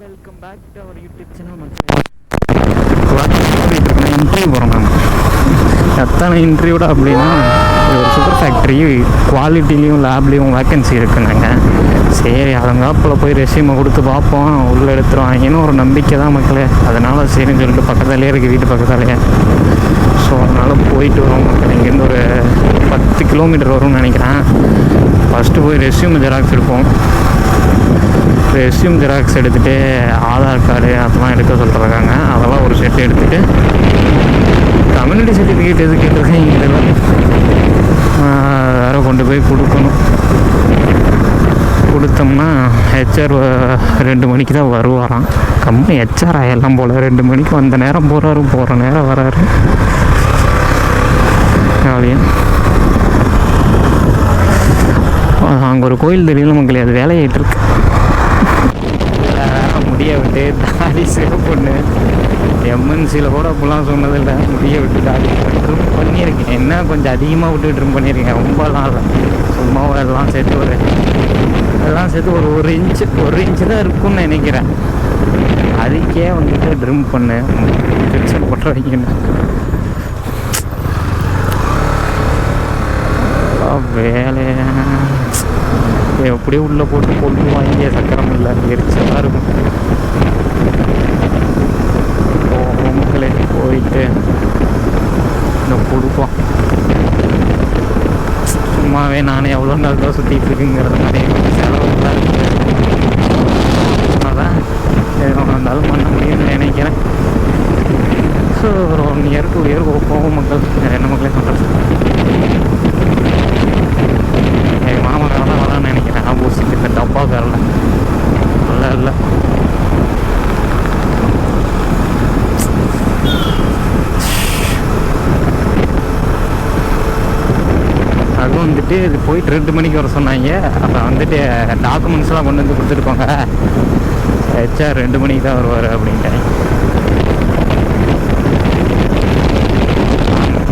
Welcome back to our YouTube channel. Interview போகிறோம் ma'am. எத்தனை இன்டர்வியூட அப்படின்னா ஒரு சுகர் ஃபேக்ட்ரி குவாலிட்டிலையும் லேப்லேயும் வேக்கன்சி இருக்குன்னாங்க. சரி அதங்காப்பில் போய் ரெஸ்யூமை கொடுத்து பார்ப்போம், உள்ளே எடுத்துருவாங்கன்னு ஒரு நம்பிக்கை தான் மக்களே. அதனால் சரின்னு சொல்லிட்டு பக்கத்துலேயே இருக்குது, வீட்டு பக்கத்துலேயே. ஸோ அதனால் போயிட்டு வரோம் மக்கள். இங்கேருந்து ஒரு 10 கிலோமீட்டர் வரும்னு நினைக்கிறேன். ஃபஸ்ட்டு போய் ரெஸ்யூம் ஜெராக்ஸ் எடுப்போம். ரெஸ்யூம் ஜெராக்ஸ் எடுத்துகிட்டு ஆதார் கார்டு அதெல்லாம் எடுக்க சொல்லிட்டுருக்காங்க. அதெல்லாம் ஒரு செட்டு எடுத்துகிட்டு கம்யூனிட்டி சர்டிஃபிகேட் எது கேட்டிருக்கேன் இதெல்லாம் வேறு கொண்டு போய் கொடுக்கணும். கொடுத்தோம்னா ஹெச்ஆர் 2 மணிக்கு தான் வருவாராம். கம்மி ஹெச்ஆர் எல்லாம் போல் 2 மணிக்கு வந்த நேரம் போகிறாரு, போகிற நேரம் வராரு. ஜாலியாக அங்கே ஒரு கோயில் தெரியல மக்களே, அது வேலையாயிட்டு இருக்கு. முடிய விட்டு தாடி சேவ் பண்ணு. எம்என்சியில் கூட அப்படிலாம் சொன்னதில்லை. முடிய விட்டு தாடி ட்ரிம் பண்ணியிருக்கேன். என்ன கொஞ்சம் அதிகமாக விட்டு ட்ரிம் பண்ணியிருக்கேன். ரொம்பலாம் இல்லை, சும்மா எல்லாம் சேர்த்து ஒரு இன்ச்சு தான் இருக்கும்னு நினைக்கிறேன். அதுக்கே வந்துட்டு ட்ரிம் பண்ணு டென்ஷன் பண்ணுற வைக்கணும். வேலையை எப்படியும் உள்ளே போட்டு கொண்டு வாங்கி சக்கரம் இல்லை, எரிச்சலாக இருக்கும். மக்களே போயிட்டு இன்னும் கொடுப்போம். சும்மாவே நானே எவ்வளோ நாள் தான் சுற்றிட்டு இருக்குங்கிறது மாதிரி செலவுலாம் இருக்குது. அதான் எதுவும் இருந்தாலும் பண்ண முடியும்னு நினைக்கிறேன். ஸோ ஒரு 1 year 2 year போகும் மக்கள். என்ன மக்களே சொல்கிறது, எங்கள் மாமக்காரன் தான் வரான்னு நினைக்கிறேன். ஆப்போசிட் இந்த டப்பாக்காரில் நல்லா இல்லை. அதுவும் வந்துட்டு இது போயிட்டு 2 மணிக்கு வர சொன்னாங்க. அப்போ வந்துட்டு டாக்குமெண்ட்ஸ்லாம் கொண்டு வந்து கொடுத்துருக்கோங்க. ஹெச்ஆர் 2 மணிக்கு தான் வருவார் அப்படின்ட்டாங்க.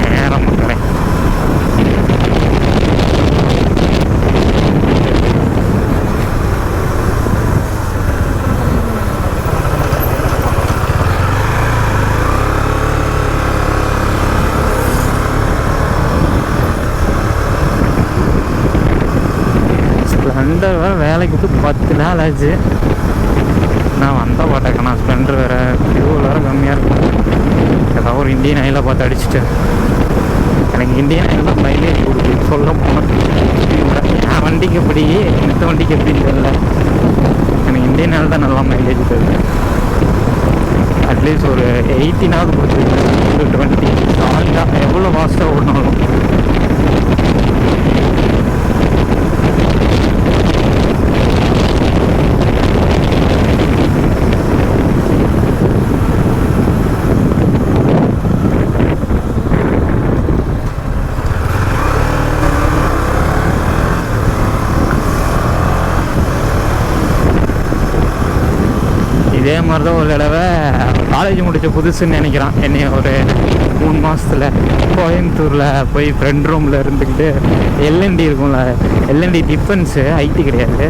நேரம் மக்களே. ஸ்ப்ளெண்டர் வேறு வேலைக்கு விட்டு 10 நாள் ஆச்சு. நான் வந்த பாட்டேக்கண்ணா ஸ்ப்ளெண்டர் வேறு ஃபியூல் வேறு கம்மியாக இருக்கும். ஏதாவது ஒரு இந்தியன் ஆயிலை பார்த்து அடிச்சுட்டு, எனக்கு இந்தியன் ஆயில் தான் மைலேஜ் கொடுக்குது சொல்ல போனேன். என் வண்டிக்கு எப்படி இந்த வண்டிக்கு எப்படின்னு தெரியல. எனக்கு இந்தியன் ஆயில் தான் நல்லா மைலேஜ் தருது. அட்லீஸ்ட் ஒரு 18 கொடுத்துருக்கு. 20 ஸ்ட்ராங்காக எவ்வளோ ஃபாஸ்ட்டாக ஓடணும். இதே மாதிரி தான் ஒரு தடவை காலேஜ் முடித்த புதுசுன்னு நினைக்கிறான். என்னைய ஒரு 3 மாதத்தில் கோயம்புத்தூரில் போய் ஃப்ரெண்ட் ரூமில் இருந்துக்கிட்டு எல்என்டி இருக்கும்ல, எல்என்டி டிஃபென்ஸு, ஐடி கிடையாது,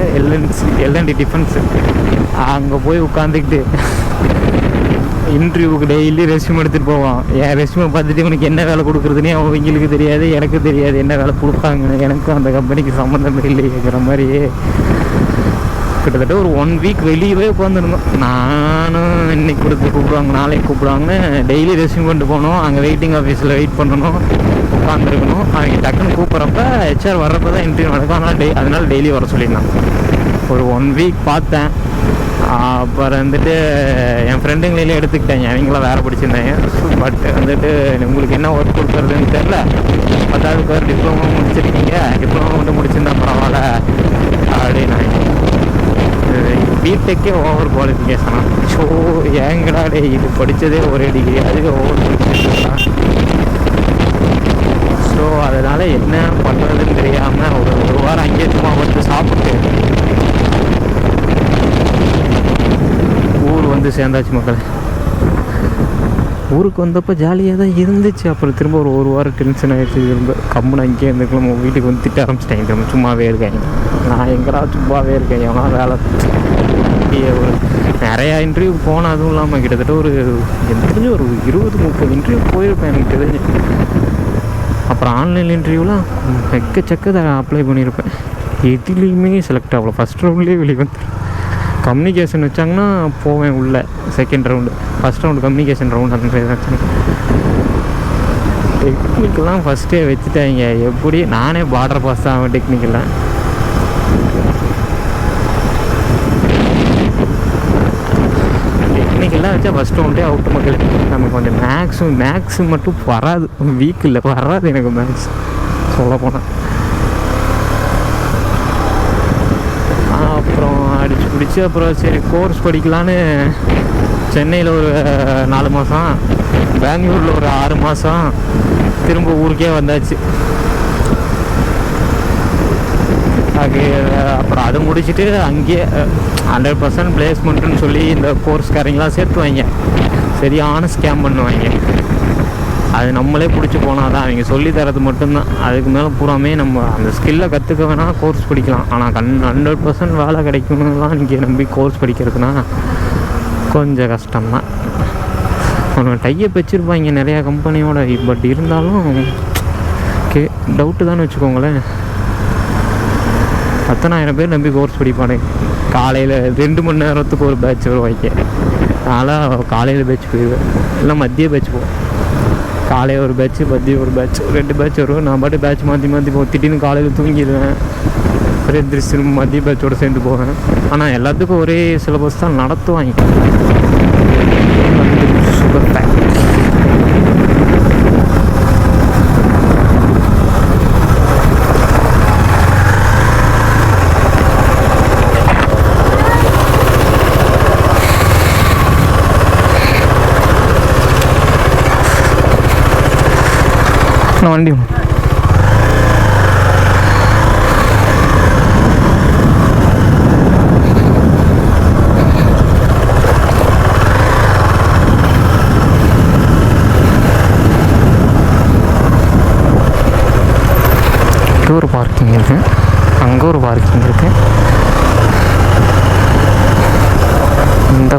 எல்என்டி டிஃபென்ஸு, அங்கே போய் உட்காந்துக்கிட்டு இன்டர்வியூக்கு டெய்லி ரெஸ்யூம் எடுத்துகிட்டு போவான். என் ரெஸ்யூமை பார்த்துட்டு இவனுக்கு என்ன வேலை கொடுக்குறதுனே அவங்களுக்கு தெரியாது, எனக்கு தெரியாது என்ன வேலை கொடுப்பாங்கன்னு. எனக்கும் அந்த கம்பெனிக்கு சம்மந்தமே இல்லைங்கிற மாதிரி கிட்டத்தட்ட ஒரு 1 week வெளியவே உட்காந்துருந்தோம். நானும் இன்னைக்கு கொடுத்து கூப்பிடுவாங்க, நாளைக்கு கூப்பிடுவாங்கன்னு டெய்லி ரெஸ்யூம் கொண்டு போகணும். அங்கே வெயிட்டிங் ஆஃபீஸில் வெயிட் பண்ணணும், உட்காந்துருக்கணும். அவங்க டக்குன்னு கூப்பிட்றப்ப ஹெச்ஆர் வர்றப்ப தான் இன்டர்வியூ நடக்கும். அதனால டெய்லி வர சொல்லியிருந்தான். ஒரு 1 week பார்த்தேன். அப்புறம் வந்துட்டு என் ஃப்ரெண்டுங்களே எடுத்துக்கிட்டாங்க. அவங்களாம் வேறு படிச்சிருந்தாங்க. பட் வந்துட்டு உங்களுக்கு என்ன ஒர்க் கொடுக்குறதுன்னு தெரில. 10th ஒரு டிப்ளமோ முடிச்சிருக்கீங்க, டிப்ளமோ மட்டும் முடிச்சிருந்தா பரவாயில்ல அப்படின்னு. பிடெக்கே ஓவர் குவாலிஃபிகேஷனா? ஸோ ஏங்கடா டே, இது படித்ததே ஒரே டிகிரி, அதுவே ஓவர் குவாலிஃபிகேஷன். ஸோ அதனால் என்ன பண்ணுறதுன்னு தெரியாமல் ஒரு வாரம் அங்கேயே சும்மா வந்து சாப்பிட்டு ஊர் வந்து சேர்ந்தாச்சு மக்கள். ஊருக்கு வந்தப்போ ஜாலியாக தான் இருந்துச்சு. அப்புறம் திரும்ப ஒரு வாரம் டென்ஷன் ஆகிடுச்சு. திரும்ப கம்முன்னு அங்கேயே இருந்துக்கலாம். வீட்டுக்கு வந்து திட்ட ஆரம்பிச்சிட்டாங்க. திரும்ப சும்மாவே இருக்காங்க. நான் எங்கடா சும்மாவே இருக்கேன், எவனா வேலை ஒரு நிறையா இன்டர்வியூ போனால், அதுவும் இல்லாமல் கிட்டத்தட்ட ஒரு எனக்கு தெரிஞ்சு ஒரு 20-30 இன்டர்வியூ போயிருப்பேன் எனக்கு தெரிஞ்சு. அப்புறம் ஆன்லைன் இன்டர்வியூலாம் எக்கச்சக்கத்தை அப்ளை பண்ணியிருப்பேன். எதுலேயுமே செலக்ட் ஆகல. ஃபஸ்ட் ரவுண்ட்லேயே வெளியே வந்து கம்யூனிகேஷன் வச்சாங்கன்னா போவேன் உள்ளே. Second round, first round communication round அந்த மாதிரி வச்சாங்க. டெக்னிக்கெல்லாம் ஃபஸ்ட்டே வச்சுட்டாங்க. எப்படி நானே பார்டர் பாஸ் தான் ஆகும் டெக்னிக்கெல்லாம். டெக்னிக்கெல்லாம் வச்சா ஃபஸ்ட் ரவுண்டே அவுட்டு மக்கள். நமக்கு கொஞ்சம் மேக்ஸு மட்டும் வராது, வீக் இல்லை வராது எனக்கு மேக்ஸ் சொல்ல போனால். அப்புறம் அடிச்சு பிடிச்சி அப்புறம் சரி கோர்ஸ் படிக்கலான்னு சென்னையில் ஒரு 4 மாதம், பெங்களூரில் ஒரு 6 மாதம், திரும்ப ஊருக்கே வந்தாச்சு. அப்புறம் அதை முடிச்சுட்டு அங்கேயே 100% பிளேஸ்மெண்ட்டுன்னு சொல்லி இந்த கோர்ஸ்காரங்களாம் சேர்த்துவாங்க. சரியான ஸ்கேம் பண்ணுவாங்க. அது நம்மளே பிடிச்சி போனால் தான், அவங்க சொல்லி தரது மட்டும்தான். அதுக்கு மேலே பூராமே நம்ம அந்த ஸ்கில்லை கற்றுக்க வேணால் கோர்ஸ் படிக்கலாம். ஆனால் 100% வேலை கிடைக்கணும்லாம் இங்கே நம்பி கோர்ஸ் படிக்கிறதுனா கொஞ்சம் கஷ்டம்தான். அவனுக்கு டையப் வச்சுருப்பாங்க நிறையா கம்பெனியோட. பட் இருந்தாலும் டவுட்டு தான் வச்சுக்கோங்களேன். 10,000 பேர் நம்பி கோர்ஸ் படிப்பானே. காலையில் 2 மணி நேரத்துக்கு ஒரு பேட்ச் வருவாங்க. அதனால் காலையில் பேட்ச் போயிடுவேன், இல்லை மதிய பேட்ச் போவேன். காலையில் ஒரு பேட்ச்சு, மதியம் ஒரு பேட்ச், 2 பேட்ச் வரும். நான் பாட்டு பேட்ச் மாற்றி போவேன். திடீர்னு காலையில் தூங்கிடுவேன், அப்புறம் எந்திரிச்சு திரும்ப மதிய பேட்சோடு சேர்ந்து போவேன். ஆனால் எல்லாத்துக்கும் ஒரே சிலபஸ் தான் நடத்துவாங்க. சுகர் பேக் வண்டி ஒரு பார்க்கிங் இருக்குது, அங்கே ஒரு பார்க்கிங் இருக்குது. இந்த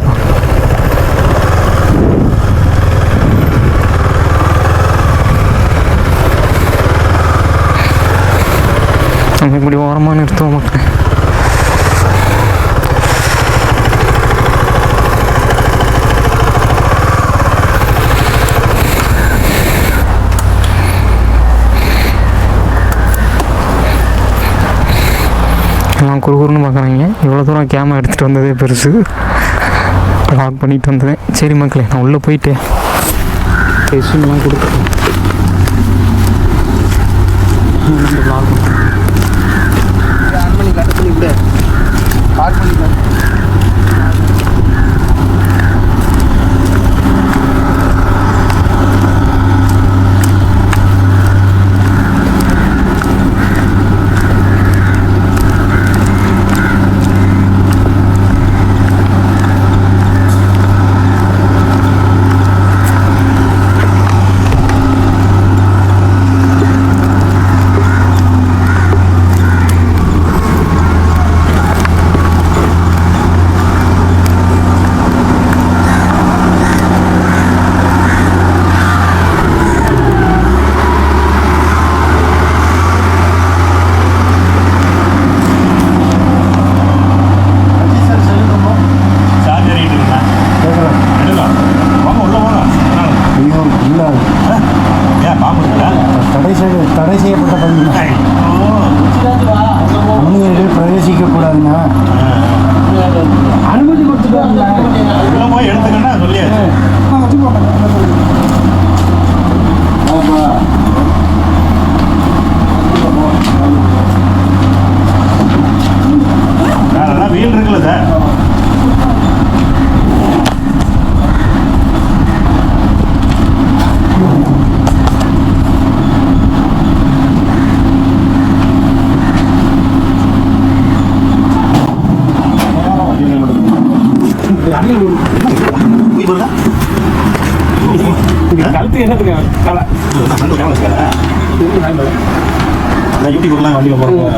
நம்ம இப்படி ஓரமாக நிறுத்துவோம் மக்கள். எல்லாம் குறுகுறுன்னு பார்க்குறாங்க. இவ்வளோ தூரம் கேமரா எடுத்துகிட்டு வந்ததே பெருசு. லாக் பண்ணிட்டு வந்தேன். சரி மக்களே, நான் உள்ளே போயிட்டு ரெஸ்யூம்லாம் கொடுக்குறேன். லாக் தடை செய்யப்பட்ட பகுதி அந்நியர்கள் பிரவேசிக்கக்கூடாதுங்க. அனுமதி கொடுத்துட்டு போய் எடுத்துக்கன்னா சொல்லியாச்சு. வேற வீல் இருக்குல்ல சார்? கழுத்து என்னதுக்கு யூடியூப்லாம் வண்டியில் போகிறோம்.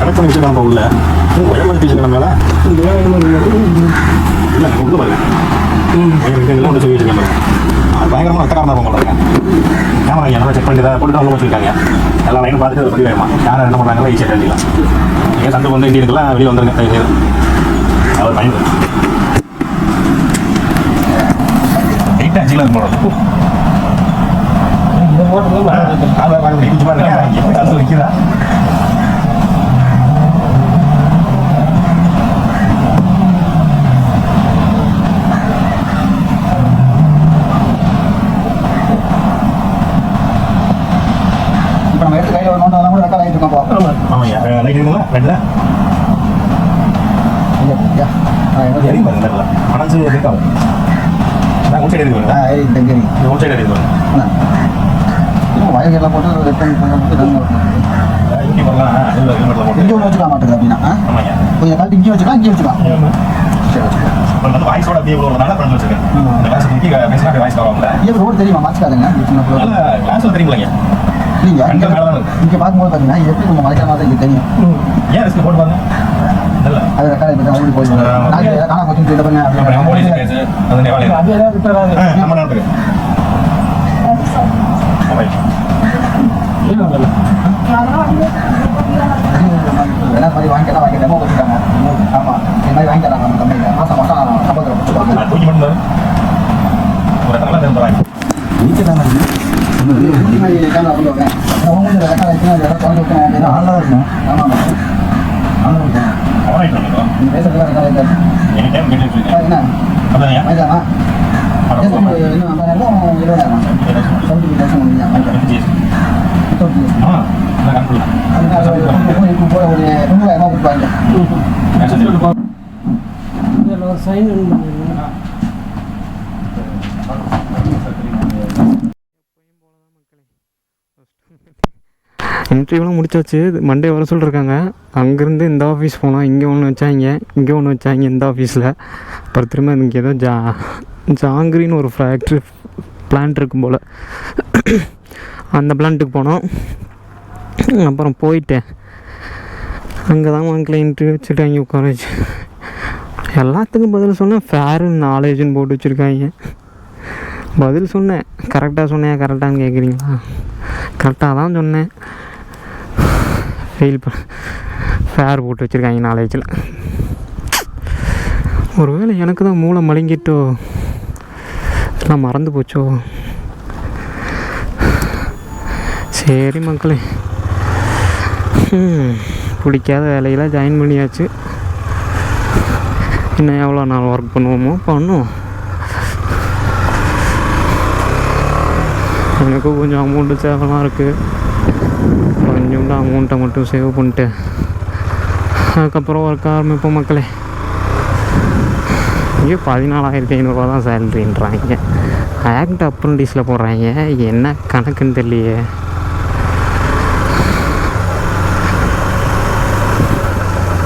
கனெக்ட் பண்ணி வச்சுருக்காங்க உள்ள ஒயர்மெண்ட் வச்சுருக்க மேலே இல்லை உள்ள பாருங்க எங்கெல்லாம் ஒன்று சொல்லி வச்சுருக்காங்க அது பயங்கரமாக ரத்தக்காரமாக இருக்கும் பாருங்க கேமரா நல்லா செக் பண்ணி தான் போட்டு உள்ள வச்சுருக்காங்க எல்லா லைனும் பார்த்துட்டு அது படி வேணுமா யாரும் என்ன பண்ணுறாங்களோ ஈஸியாக தெரிஞ்சிக்கலாம் நீங்கள் சண்டை வந்து இந்தியனுக்கெல்லாம் வெளியே வந்துருங்க அவர் பயந்து எயிட் ஆச்சுலாம் போடுறது இந்த மோட்டர் வைக்கிறா இப்போ நம்ம எடுத்து கையில் ஒரு நோட்டு அதெல்லாம் கூட ரெக்கார்ட் ஆகிட்டு இருக்கோம். ஆமாய்யா லைட் இருக்குங்களா ரெட்டில் தெரியும் பாருங்க மனசு இருக்காது உன் சைடு இருக்கு உன் சைடு இருக்கு வயர்லாம் போட்டு ரிட்டர்ன் பண்ணி இங்கே ஒன்று வச்சுக்கலாம் மாட்டேங்குது அப்படின்னா கொஞ்சம் காலத்து இங்கேயும் வச்சுக்கலாம் இங்கேயும் வச்சுக்கலாம் வந்து வாய்ஸோட அப்படியே உள்ளதுனால பண்ணி வச்சிருக்கேன் இந்த கிளாஸ் தூக்கி பேசினா வாய்ஸ் வராமல ஏன் ரோடு தெரியுமா மாற்றிக்காதுங்க கிளாஸில் தெரியுங்களா இல்லைங்க இங்கே பார்க்கும்போது பார்த்தீங்கன்னா எப்படி நம்ம மறைக்கிற மாதிரி இங்கே தெரியும் ஏன் ரிஸ்க் போட்டு பாருங்க அது ரெக்கார்ட் அப்படி போய் காணா போச்சுன்னு சொல்லிட்டு நம்ம நாட்டுக்கு என்ன மாதிரி வாங்கிக்கலாம் வாங்கி டெமோ கொடுத்துட்டாங்க ஆமாம் இந்த மாதிரி வாங்கி தராங்க நம்ம கம்பெனியில் மாதம் மாதம் சம்பளத்தில் கொடுத்துருவாங்க தூக்கி மட்டும் ஒரு நல்லா தெரிஞ்சுறாங்க கேமரா பண்ணுவாங்க அவங்க ரெக்கார்ட் ஆகிடுச்சுன்னா அதை தொடர்ந்து வைக்கணும் ஆன்லாம் இருக்கணும் ஆமாம் நீ பேசுறதுலாம் ரெக்கார்ட் ஆகிட்டாரு என்ன மைதானா இன்னும் 50,000 20,000 75,000 முடிஞ்சா இன்டர்வியூலாம் முடிச்சாச்சு. மண்டே வர சொல்லியிருக்காங்க. அங்கேருந்து இந்த ஆஃபீஸ் போனால் இங்கே ஒன்று வச்சாங்க, இங்கே ஒன்று வச்சாங்க இந்த ஆஃபீஸில். அப்புறம் திரும்ப இங்கே ஏதோ ஜாங்கிரின்னு ஒரு ஃபேக்ட்ரி பிளான்ட் இருக்கும் போல், அந்த பிளான்ட்டுக்கு போனோம். அப்புறம் போயிட்டேன். அங்கே தான் வாங்கில் இன்டர்வியூ வச்சுட்டு அங்கே உட்கார வச்சு எல்லாத்துக்கும் பதில் சொன்னேன். ஃபேரு நாலேஜுன்னு போட்டு வச்சுருக்காங்க. பதில் சொன்னேன். கரெக்டாக சொன்னேன், கரெக்டானு கேட்குறீங்களா? கரெக்டாக தான் சொன்னேன். ஃபெயில் ஃபேர் போட்டு வச்சுருக்காங்க நாலேஜில். ஒருவேளை எனக்கு தான் மூளை மழுங்கிட்டோ, எல்லாம் மறந்து போச்சோ. சரி மக்களே, பிடிக்காத வேலையில் ஜாயின் பண்ணியாச்சு. இன்னும் எவ்வளோ நாள் ஒர்க் பண்ணுவோமோ பண்ணுவோம். எனக்கு கொஞ்சம் அமௌண்ட்டு சேவெல்லாம் இருக்குது. கொஞ்சோண்டு அமௌண்ட்டை மட்டும் சேவ் பண்ணிட்டு அதுக்கப்புறம் ஒர்க் ஆரம்பிப்போம் மக்களே. இங்கே 14,500 தான் சேலரின்றாங்க. ஆக்ட் அப்ரண்டிஸில் போடுறாங்க. என்ன கணக்குன்னு தெரியலையே.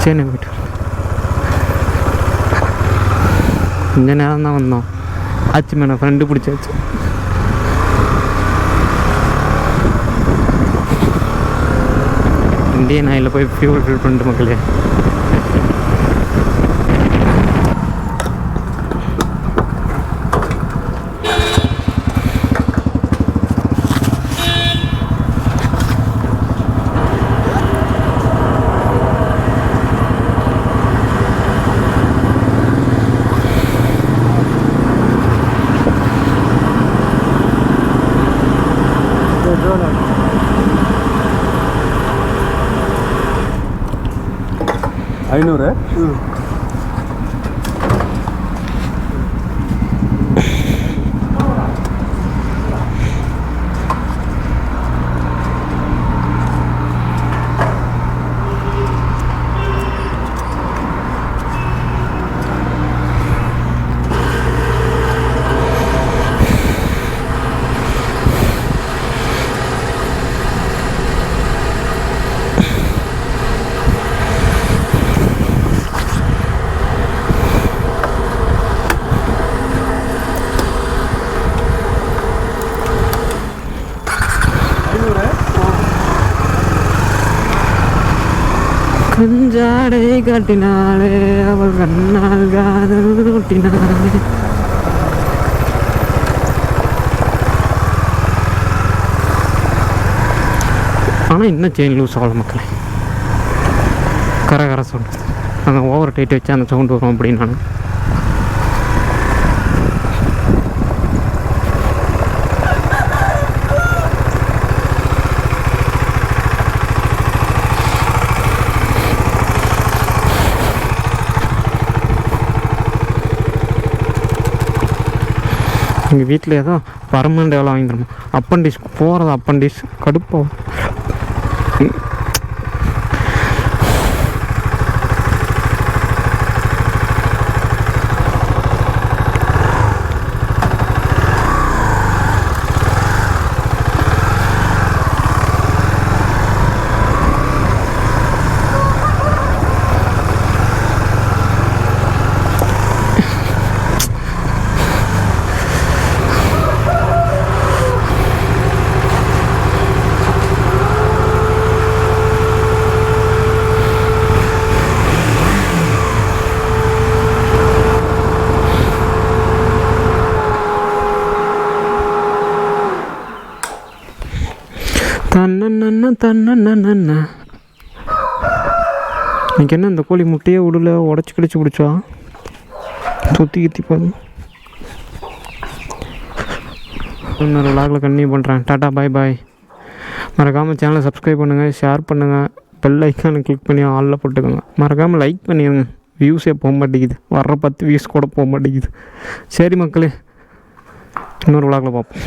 சரி போய்ட்டு கொஞ்ச நேரம் தான் வந்தோம். ஆச்சு மேலே ஃப்ரெண்டு பிடிச்சாச்சு. இந்தியன் ஆயிலில் போய் ஃபியூல் ஃபில் பண்ணிட்டு மக்களே. ஐநூறு கஞ்சாடை காட்டினாலே அவள் கண்ணால் காதல் ஊட்டினாலே. ஆனால் இன்னும் செயின் லூஸ் ஆகல மக்களே. கர சவுண்டு அங்கே ஓவர் டைட் வச்சு அந்த சவுண்டு வரும் அப்படின்னு நான் எங்கள் வீட்டில் ஏதோ பர்மனெண்ட் எவ்வளோ வாங்கி தரணும். அப்பண்டிஸ் போகிறது அப்பண்டிஸ் கடுப்பாகும். தன்னண்ணா இன்னைக்கு என்ன இந்த கோழி முட்டையே விடல, உடச்சி கடிச்சு பிடிச்சா சுற்றி கித்தி பாரு. இன்னொரு விளாகில் கண்டினியூ பண்ணுறேன். டாட்டா பாய் பாய். மறக்காமல் சேனலை சப்ஸ்கிரைப் பண்ணுங்கள், ஷேர் பண்ணுங்கள், பெல் ஐக்கானை கிளிக் பண்ணி ஆளில் போட்டுக்கோங்க. மறக்காமல் லைக் பண்ணிடுங்க. வியூஸே போக மாட்டேங்குது, வர்ற 10 வியூஸ் கூட போக மாட்டேங்குது. சரி மக்களே, இன்னொரு விளாகில் பார்ப்போம்.